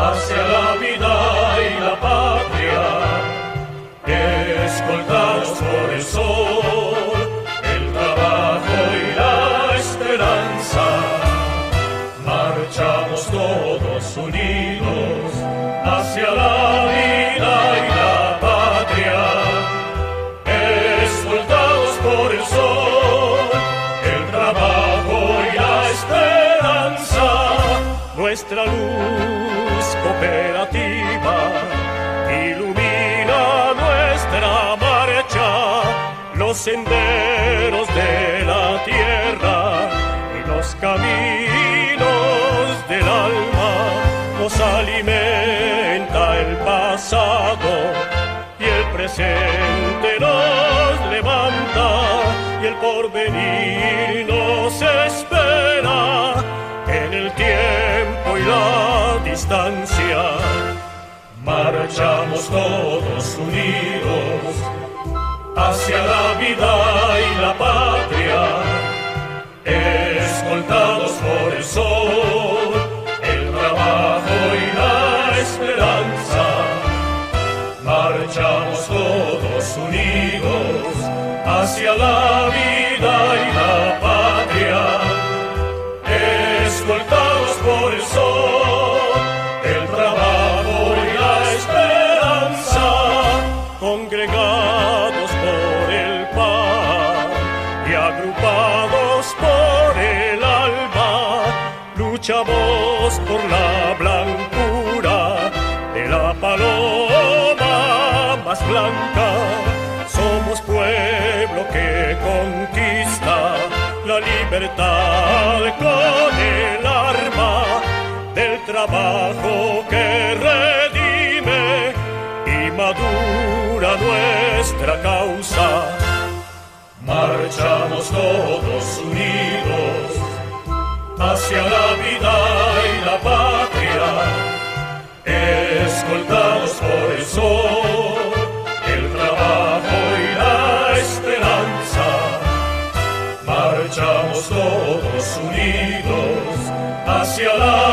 hacia la vida y la patria, escoltados por el sol, el trabajo y la esperanza. Marchamos todos unidos hacia la vida y la patria, escoltados por el sol, el trabajo y la esperanza. Nuestra luz cooperativa ilumina nuestra marcha, los senderos de la tierra y los caminos del alma. Nos alimenta el pasado y el presente nos levanta, y el porvenir nos espera en el tiempo y la distancia. Marchamos todos unidos hacia la vida y la patria, escoltados por el sol, el trabajo y la esperanza. Marchamos todos unidos hacia la vida y la patria, escoltados por el sol, el trabajo y la esperanza. Congregados por el pan y agrupados por el alma, luchamos por la blancura de la paloma más blanca. Somos pueblo que conquista la libertad con el arma del trabajo que redime y madura nuestra causa. Marchamos todos unidos hacia la vida y la patria, escoltados por el sol, el trabajo y la esperanza. Marchamos todos unidos hacia la